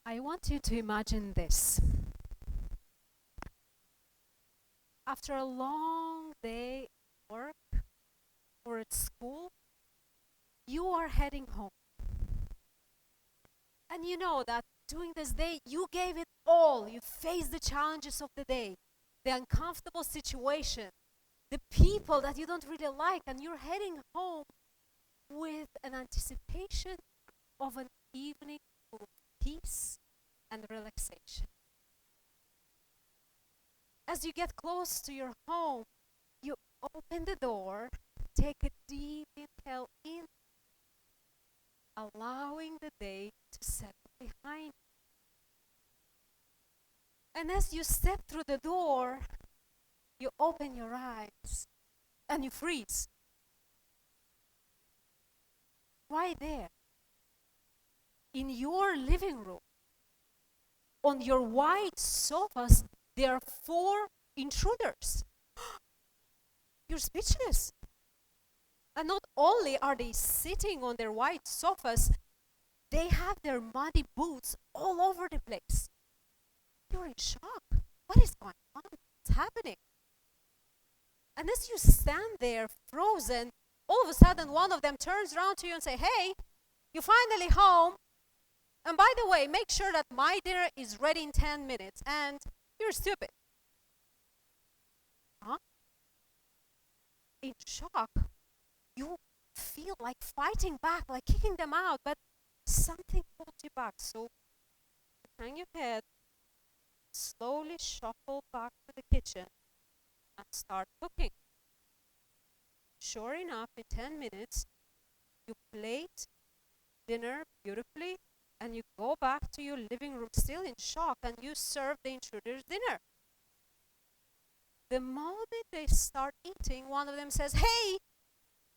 I want you to imagine this. After a long day at work or at school, you are heading home. And you know that during this day, you gave it all. You faced the challenges of the day, the uncomfortable situation, the people that you don't really like, and you're heading home with an anticipation of an evening full of peace and relaxation. As you get close to your home, you open the door, take a deep inhale in, allowing the day to settle behind you. And as you step through the door, you open your eyes and you freeze. Right there, in your living room, on your white sofas, there are 4 intruders. You're speechless. And not only are they sitting on their white sofas, they have their muddy boots all over the place. You're in shock. What is going on? What's happening? And as you stand there frozen, all of a sudden one of them turns around to you and say, "Hey, you're finally home. And by the way, make sure that my dinner is ready in 10 minutes. And you're stupid." Huh? In shock, you feel like fighting back, like kicking them out, but something holds you back. So you hang your head, slowly shuffle back to the kitchen, and start cooking. Sure enough, in 10 minutes, you plate dinner beautifully, and you go back to your living room still in shock, and you serve the intruders dinner. The moment they start eating, one of them says, "Hey,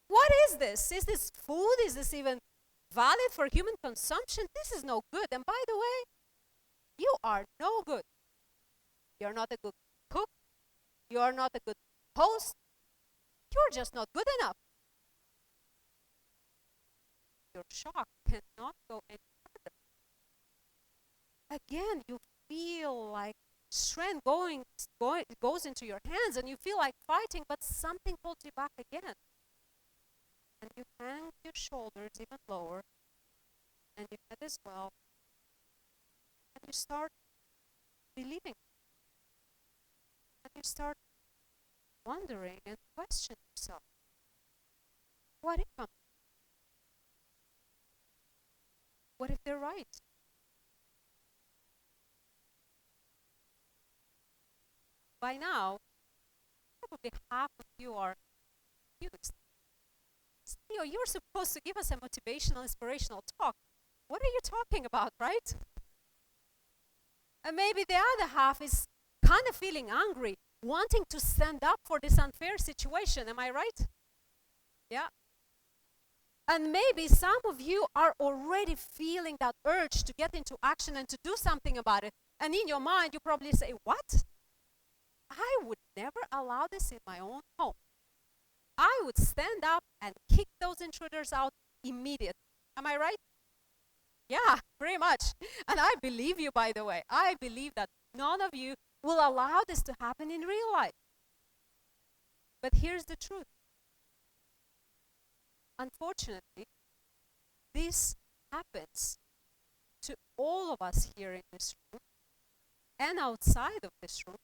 what is this? Is this food? Is this even valid for human consumption? This is no good. And by the way, you are no good. You're not a good cook. You are not a good host. You're just not good enough." Your shock cannot go any further. Again, you feel like strength goes into your hands, and you feel like fighting, but something holds you back again. And you hang your shoulders even lower, and your head as well, and you start believing, and you start wondering and questioning yourself. What if What if they're right? By now, probably half of you are confused. Theo, you're supposed to give us a motivational, inspirational talk. What are you talking about, right? And maybe the other half is kind of feeling angry, wanting to stand up for this unfair situation. Am I right? Yeah. And maybe some of you are already feeling that urge to get into action and to do something about it. And in your mind, you probably say, "What? I would never allow this in my own home. I would stand up and kick those intruders out immediately." Am I right? Yeah, pretty much. And I believe you, by the way. I believe that none of you will allow this to happen in real life. But here's the truth. Unfortunately, this happens to all of us here in this room and outside of this room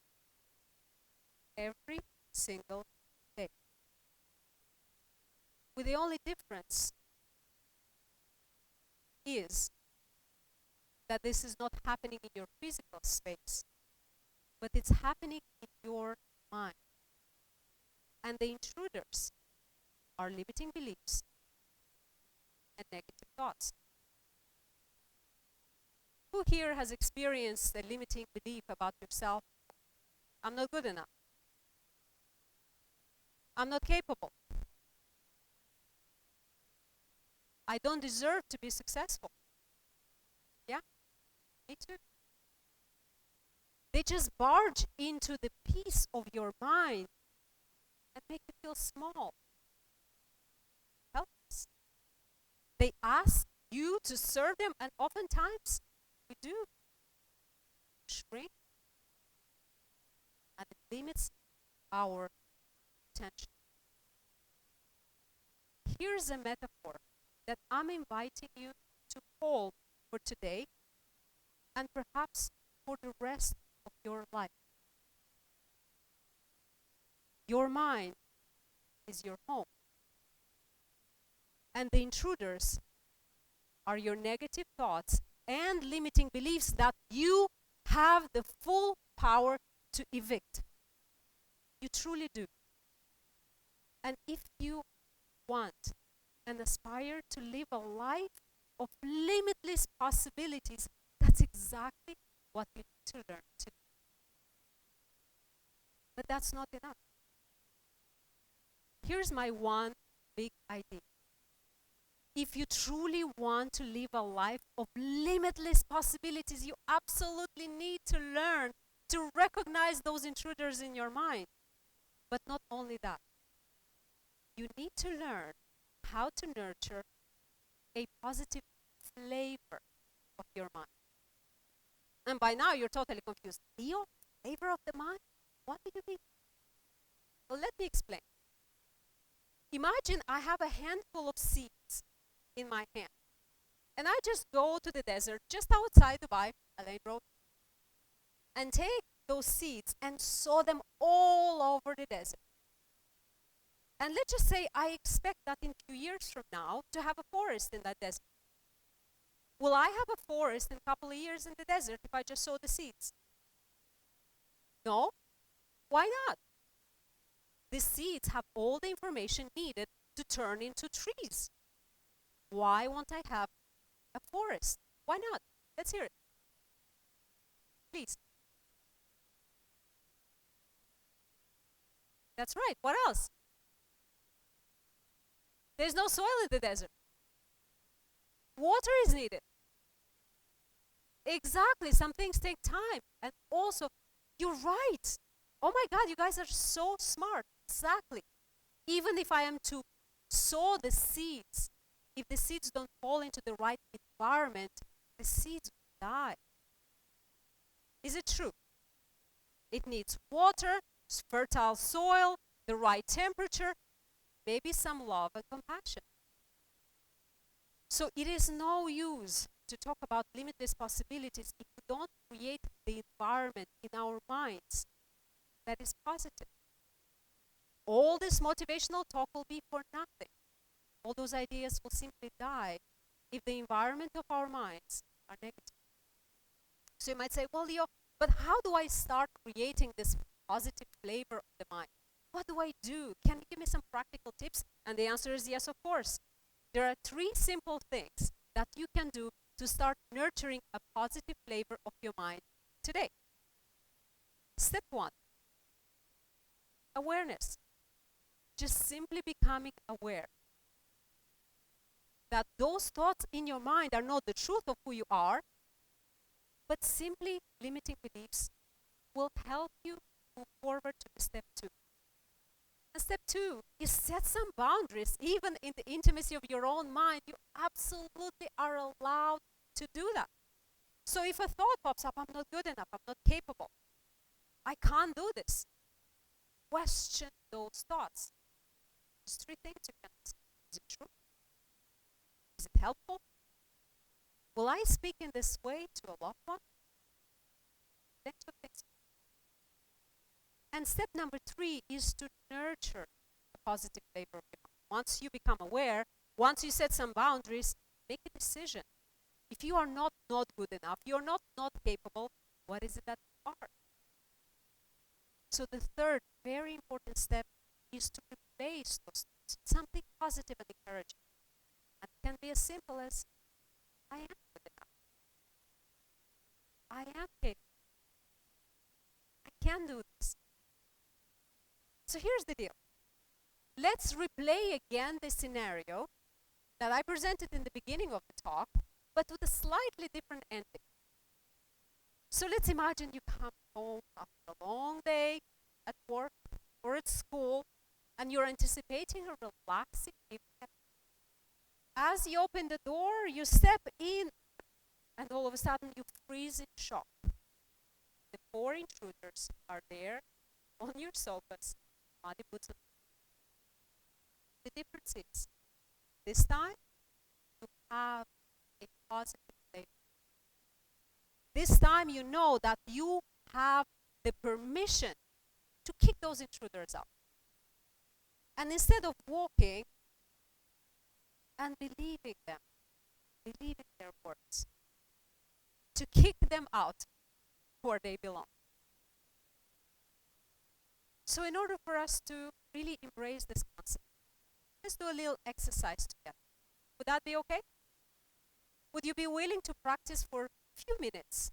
every single day. With the only difference is that this is not happening in your physical space, but it's happening in your mind. And the intruders are limiting beliefs and negative thoughts. Who here has experienced a limiting belief about yourself? I'm not good enough. I'm not capable. I don't deserve to be successful. Yeah, me too. They just barge into the peace of your mind and make you feel small, helpless. They ask you to serve them, and oftentimes we do. shrink and it limits our potential. Here's a metaphor that I'm inviting you to hold for today and perhaps for the rest of your life. Your mind is your home, and the intruders are your negative thoughts and limiting beliefs that you have the full power to evict. You truly do. And if you want and aspire to live a life of limitless possibilities, that's exactly what you need to learn to do. But that's not enough. Here's my one big idea. If you truly want to live a life of limitless possibilities, you absolutely need to learn to recognize those intruders in your mind. But not only that, you need to learn how to nurture a positive flavor of your mind. And by now you're totally confused. Leo, flavor of the mind? What do you mean? Well, let me explain. Imagine I have a handful of seeds in my hand. And I just go to the desert just outside Dubai, Elaine Road, and take those seeds and sow them all over the desert. And let's just say I expect that in a few years from now to have a forest in that desert. Will I have a forest in a couple of years in the desert if I just sow the seeds? No. Why not? The seeds have all the information needed to turn into trees. Why won't I have a forest? Why not? Let's hear it. Please. That's right. What else? There's no soil in the desert. Water is needed. Exactly. Some things take time. And also, you're right. Oh my God, you guys are so smart. Exactly. Even if I am to sow the seeds, if the seeds don't fall into the right environment, the seeds will die. Is it true? It needs water, fertile soil, the right temperature, maybe some love and compassion. So it is no use to talk about limitless possibilities if we don't create the environment in our minds that is positive. All this motivational talk will be for nothing. All those ideas will simply die if the environment of our minds are negative. So you might say, well, Leo, but how do I start creating this positive flavor of the mind? What do I do? Can you give me some practical tips? And the answer is yes, of course. There are 3 simple things that you can do to start nurturing a positive flavor of your mind today. Step 1, awareness. Just simply becoming aware that those thoughts in your mind are not the truth of who you are, but simply limiting beliefs will help you move forward to step 2. And step 2 is set some boundaries. Even in the intimacy of your own mind, you absolutely are allowed to do that. So if a thought pops up, I'm not good enough, I'm not capable, I can't do this, question those thoughts. There's 3 things you can ask. Is it true? Is it helpful? Will I speak in this way to a loved one? Then 2 things. And step number 3 is to nurture a positive flavor of your mind. Once you become aware, once you set some boundaries, make a decision. If you are not good enough, you're not capable, what is it that you are? So the third very important step is to replace those things with something positive and encouraging. And it can be as simple as, I am good enough. I am capable. I can do this. So here's the deal. Let's replay again the scenario that I presented in the beginning of the talk, but with a slightly different ending. So let's imagine you come home after a long day at work or at school, and you're anticipating a relaxing evening. As you open the door, you step in, and all of a sudden you freeze in shock. 4 intruders are there on your sofas, muddy boots. The difference is, this time, you have a positive flavor. This time you know that you have the permission to kick those intruders out. And instead of walking and believing them, believing their words, to kick them out where they belong. So in order for us to really embrace this concept, let's do a little exercise together. Would that be okay? Would you be willing to practice for a few minutes,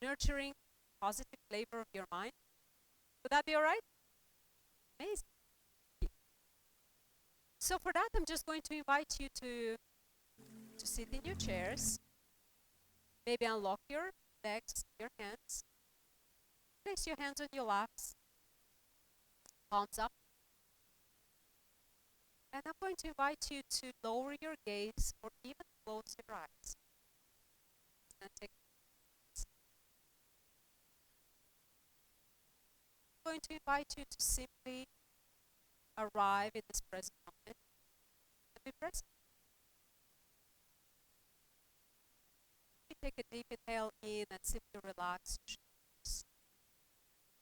nurturing positive flavor of your mind? Would that be all right? Amazing. So for that, I'm just going to invite you to sit in your chairs. Maybe unlock your legs, your hands. Place your hands on your laps, palms up. And I'm going to invite you to lower your gaze or even close your eyes. And take I'm going to invite you to simply arrive in this present moment and be present. Take a deep inhale in and simply relax your shoulders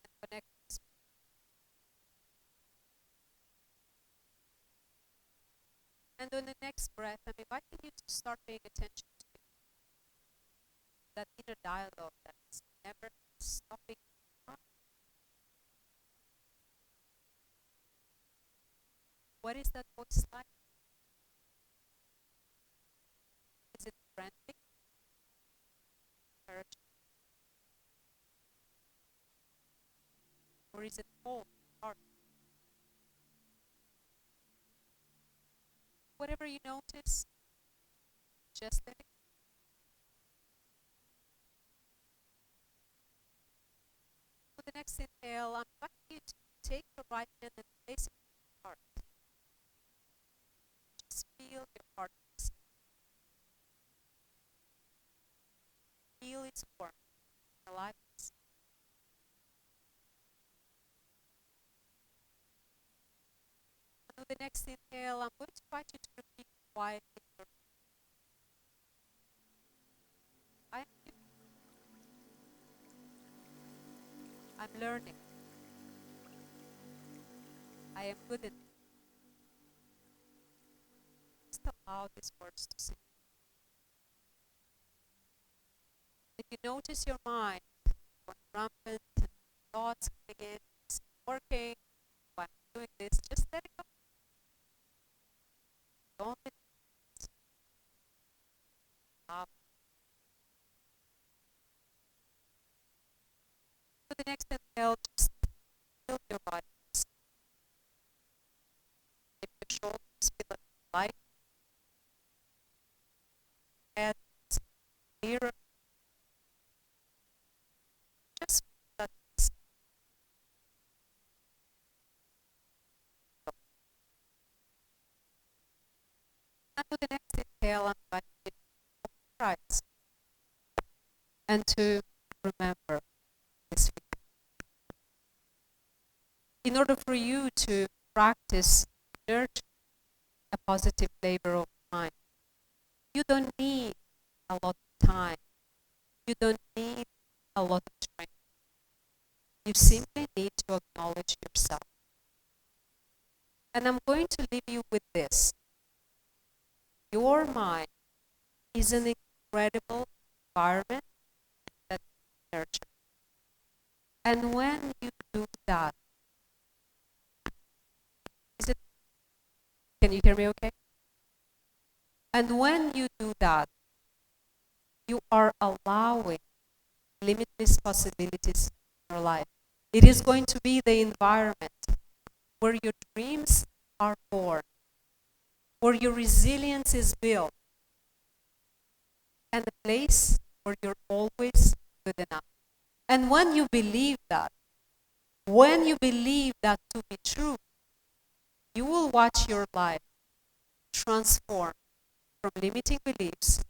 and connect with this. And on the next breath, I'm inviting you to start paying attention to that inner dialogue that is never stopping. What is that voice like? Is it friendly? Encouraging? Or is it cold, hard? Whatever you notice, just let it go. For the next inhale, I'm inviting you to take your right hand and place it on your heart. Just feel your heart. Feel its warmth, aliveness. And with the next inhale, I'm going to invite you to repeat quietly. I'm learning. I am good at it. Just allow these words to sink. If you notice your mind going rampant, thoughts coming in, it's working, why I'm doing this, just let it go. Don't let it stop. For the next inhale, just feel your body. If your shoulders feel light, head clearer, just feel that. And with the next inhale, I'm inviting you to open your eyes and to remember this feeling. In order for you to practice nurture a positive flavor of mind, you don't need a lot of time. You don't need a lot of training. You simply need to acknowledge yourself. And I'm going to leave you with this. Your mind is an incredible environment that you nurture. And when you do that, can you hear me okay? And when you do that, you are allowing limitless possibilities in your life. It is going to be the environment where your dreams are born, where your resilience is built, and a place where you're always good enough. And when you believe that to be true, you will watch your life transform from limiting beliefs